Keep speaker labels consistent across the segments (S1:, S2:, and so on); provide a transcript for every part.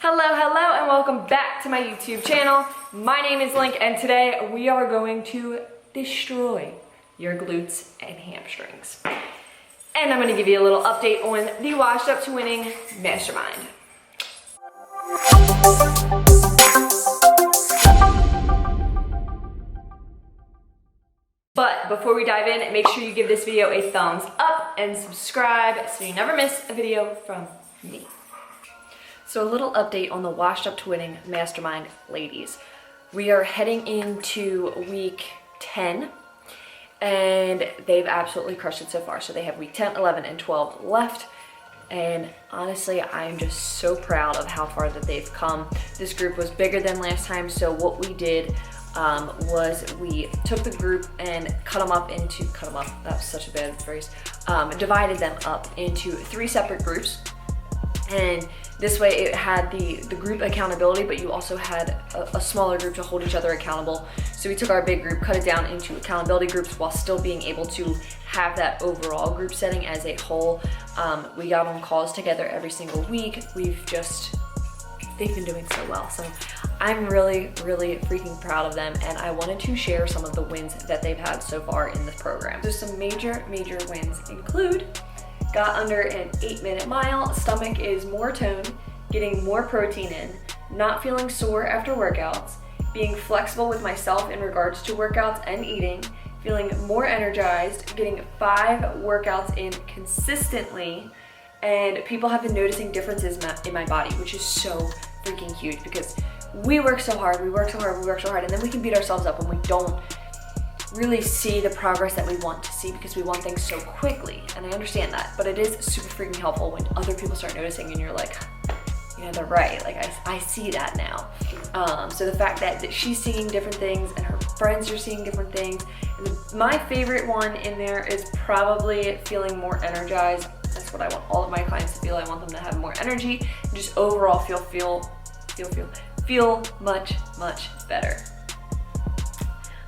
S1: Hello, and welcome back to my YouTube channel. My name is Link, and today we are going to destroy your glutes and hamstrings. And I'm going to give you a little update on the Washed Up to Winning Mastermind. But before we dive in, make sure you give this video a thumbs up and subscribe so you never miss a video from me. So a little update on the Washed Up to Winning Mastermind ladies. We are heading into week 10 and they've absolutely crushed it so far. So they have week 10, 11, and 12 left. And honestly, I'm just so proud of how far that they've come. This group was bigger than last time. So what we did was we took the group and that's such a bad phrase, divided them up into 3 separate groups. And this way it had the group accountability, but you also had a smaller group to hold each other accountable. So we took our big group, cut it down into accountability groups while still being able to have that overall group setting as a whole. We got on calls together every single week. They've been doing so well. So I'm really freaking proud of them, and I wanted to share some of the wins that they've had so far in this program. So some major wins include: got under an 8-minute mile, stomach is more toned, getting more protein in, not feeling sore after workouts, being flexible with myself in regards to workouts and eating, feeling more energized, getting 5 workouts in consistently, and people have been noticing differences in my body, which is so freaking huge because we work so hard, and then we can beat ourselves up when we don't really see the progress that we want to see because we want things so quickly. And I understand that, but it is super freaking helpful when other people start noticing and you're like, you know, they're right. Like I see that now. So the fact that she's seeing different things and her friends are seeing different things. And my favorite one in there is probably feeling more energized. That's what I want all of my clients to feel. I want them to have more energy and just overall feel much better.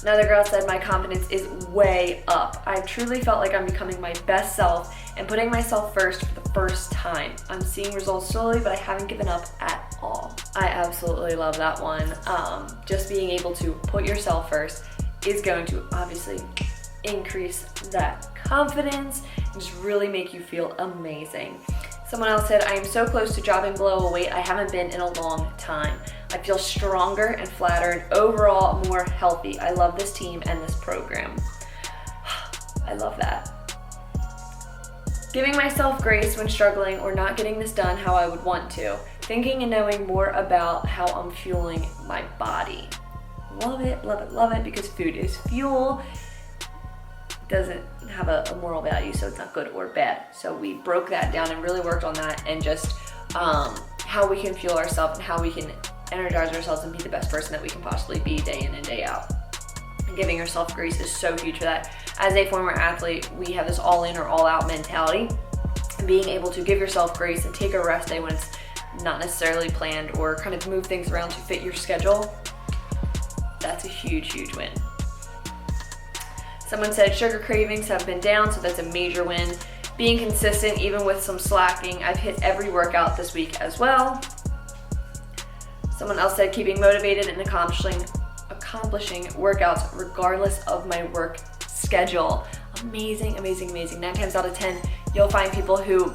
S1: Another girl said, my confidence is way up. I've truly felt like I'm becoming my best self and putting myself first for the first time. I'm seeing results slowly, but I haven't given up at all. I absolutely love that one. Just being able to put yourself first is going to obviously increase that confidence and just really make you feel amazing. Someone else said, I am so close to dropping below a weight I haven't been in a long time. I feel stronger and flatter and overall more healthy. I love this team and this program. I love that. Giving myself grace when struggling or not getting this done how I would want to. Thinking and knowing more about how I'm fueling my body. Love it, because food is fuel. Doesn't have a moral value, so it's not good or bad. So we broke that down and really worked on that, and just how we can fuel ourselves and how we can energize ourselves and be the best person that we can possibly be day in and day out. And giving yourself grace is so huge for that. As a former athlete, we have this all in or all out mentality, and being able to give yourself grace and take a rest day when it's not necessarily planned or kind of move things around to fit your schedule, that's a huge win. Someone said sugar cravings have been down, so that's a major win. Being consistent even with some slacking. I've hit every workout this week as well. Someone else said keeping motivated and accomplishing workouts regardless of my work schedule. Amazing. 9 times out of 10, you'll find people who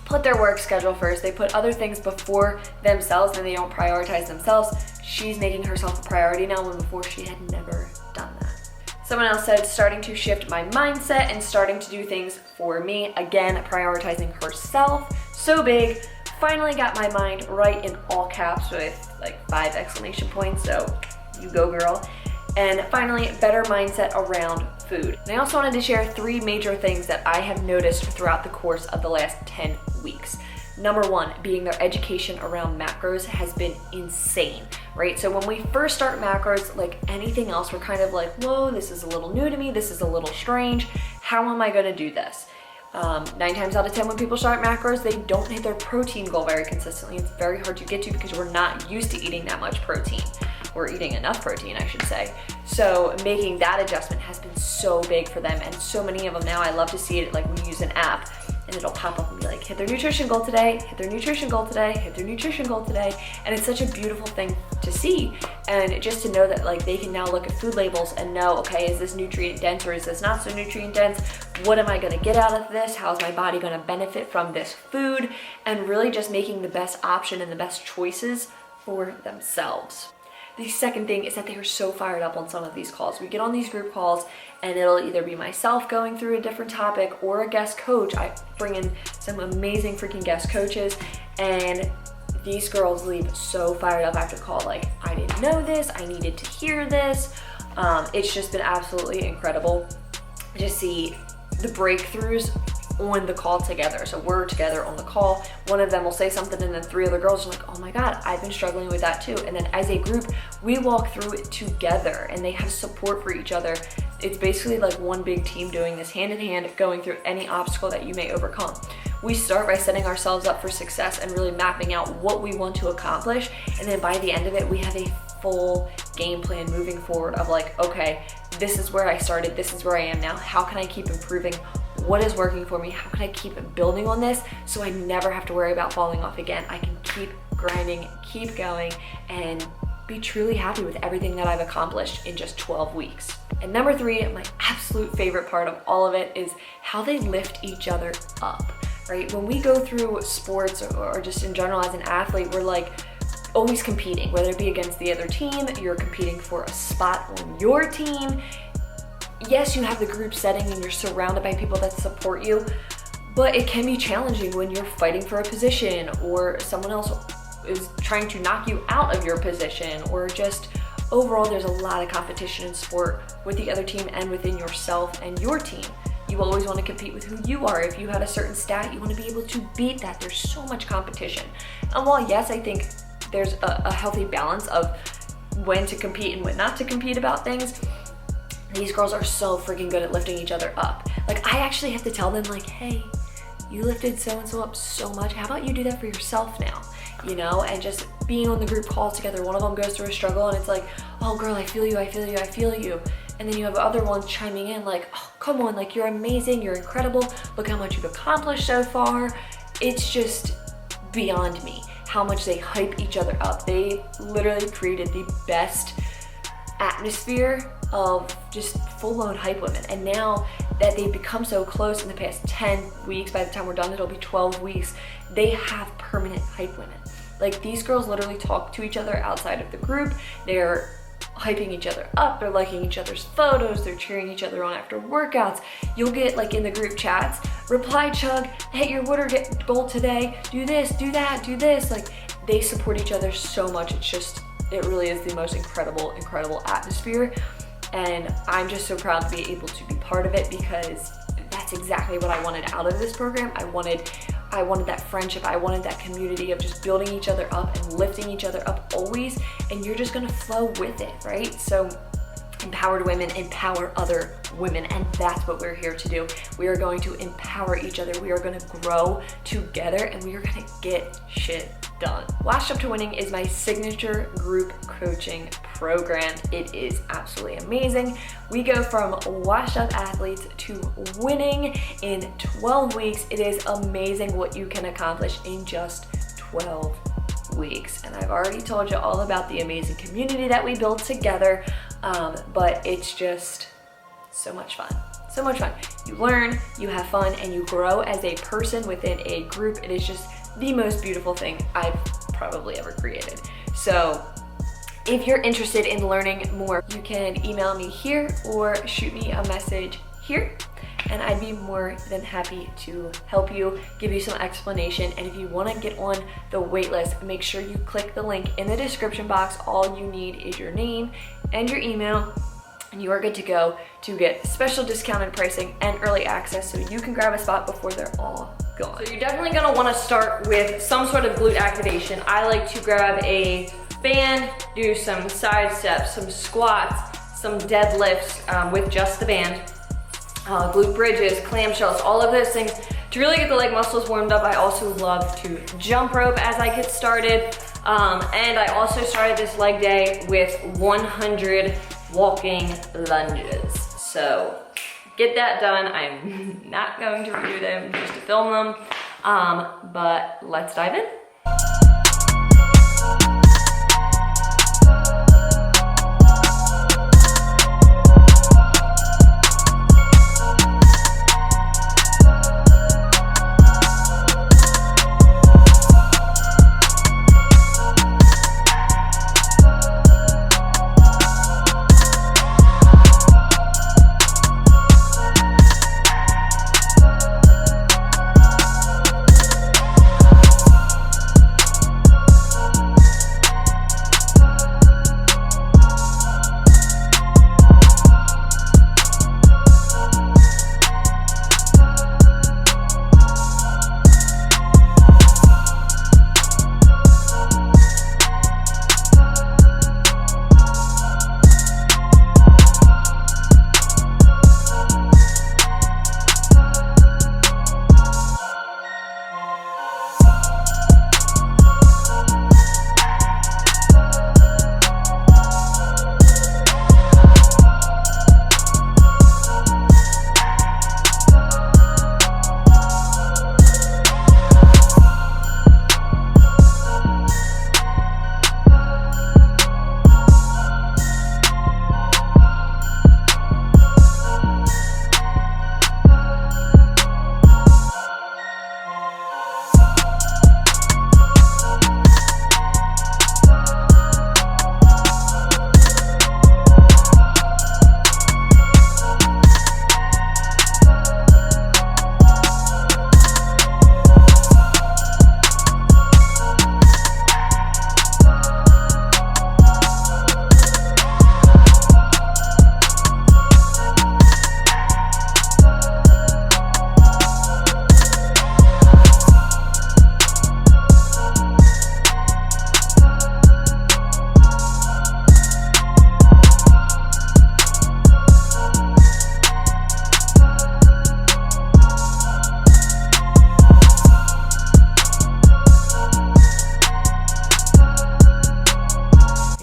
S1: put their work schedule first. They put other things before themselves and they don't prioritize themselves. She's making herself a priority now when before she had never done that. Someone else said starting to shift my mindset and starting to do things for me. Again, prioritizing herself. So big. Finally got my mind right in all caps with like 5 exclamation points. So you go, girl. And finally, better mindset around food. And I also wanted to share 3 major things that I have noticed throughout the course of the last 10 weeks. Number 1, being their education around macros has been insane, right? So when we first start macros, like anything else, we're kind of like, whoa, this is a little new to me. This is a little strange. How am I gonna do this? 9 times out of 10 when people start macros, they don't hit their protein goal very consistently. It's very hard to get to because we're not used to eating that much protein. Or eating enough protein, I should say. So making that adjustment has been so big for them, and so many of them now, I love to see it like when you use an app and it'll pop up and be like, hit their nutrition goal today, hit their nutrition goal today, hit their nutrition goal today. And it's such a beautiful thing to see, and just to know that like they can now look at food labels and know, okay, is this nutrient dense or is this not so nutrient dense? What am I gonna get out of this? How's my body gonna benefit from this food? And really just making the best option and the best choices for themselves. The second thing is that they are so fired up on some of these calls. We get on these group calls and it'll either be myself going through a different topic or a guest coach. I bring in some amazing freaking guest coaches, and these girls leave so fired up after the call. Like, I didn't know this, I needed to hear this. It's just been absolutely incredible to see the breakthroughs on the call together. So we're together on the call, one of them will say something and then 3 other girls are like, oh my God, I've been struggling with that too. And then as a group, we walk through it together and they have support for each other. It's basically like one big team doing this hand in hand, going through any obstacle that you may overcome. We start by setting ourselves up for success and really mapping out what we want to accomplish. And then by the end of it, we have a full game plan moving forward of like, okay, this is where I started, this is where I am now. How can I keep improving? What is working for me? How can I keep building on this so I never have to worry about falling off again? I can keep grinding, keep going, and be truly happy with everything that I've accomplished in just 12 weeks. And number 3, my absolute favorite part of all of it is how they lift each other up, right? When we go through sports or just in general as an athlete, we're like always competing, whether it be against the other team, you're competing for a spot on your team. Yes, you have the group setting and you're surrounded by people that support you, but it can be challenging when you're fighting for a position or someone else is trying to knock you out of your position, or just overall there's a lot of competition in sport with the other team and within yourself and your team. You always want to compete with who you are. If you had a certain stat, you want to be able to beat that. There's so much competition. And while yes, I think there's a healthy balance of when to compete and when not to compete about things, these girls are so freaking good at lifting each other up. Like, I actually have to tell them like, hey, you lifted so-and-so up so much. How about you do that for yourself now? You know, and just being on the group calls together. One of them goes through a struggle and it's like, oh girl, I feel you, I feel you, I feel you. And then you have other ones chiming in like, oh, come on, like you're amazing, you're incredible. Look how much you've accomplished so far. It's just beyond me how much they hype each other up. They literally created the best atmosphere of just full-blown hype women. And now that they've become so close in the past 10 weeks, by the time we're done, it'll be 12 weeks, they have permanent hype women. Like, these girls literally talk to each other outside of the group. They're hyping each other up, they're liking each other's photos, they're cheering each other on after workouts. You'll get like in the group chats, reply chug, hit your water goal today, do this, do that, do this. Like, they support each other so much. It really is the most incredible atmosphere. And I'm just so proud to be able to be part of it, because that's exactly what I wanted out of this program. I wanted that friendship. I wanted that community of just building each other up and lifting each other up always. And you're just gonna flow with it, right? So empowered women empower other women, and that's what we're here to do. We are going to empower each other. We are gonna grow together, and we are gonna get shit done. Washed Up to Winning is my signature group coaching program. It is absolutely amazing. We go from washed up athletes to winning in 12 weeks. It is amazing what you can accomplish in just 12 weeks. And I've already told you all about the amazing community that we build together, but it's just so much fun. So much fun. You learn, you have fun, and you grow as a person within a group. It is just the most beautiful thing I've probably ever created. So if you're interested in learning more, you can email me here or shoot me a message here, and I'd be more than happy to help you, give you some explanation. And if you want to get on the wait list, make sure you click the link in the description box. All you need is your name and your email, and you are good to go to get special discounted pricing and early access, so you can grab a spot before they're all gone. So you're definitely gonna wanna start with some sort of glute activation. I like to grab a band, do some side steps, some squats, some deadlifts with just the band, glute bridges, clamshells, all of those things to really get the leg muscles warmed up. I also love to jump rope as I get started. And I also started this leg day with 100 walking lunges. So get that done. I'm not going to redo them just to film them, but let's dive in.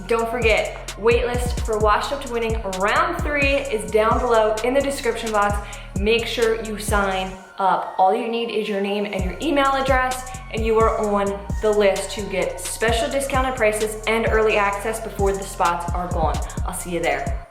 S1: Don't forget, waitlist for Washed Up to Winning round 3 is down below in the description box. Make sure you sign up. All you need is your name and your email address, and you are on the list to get special discounted prices and early access before the spots are gone. I'll see you there.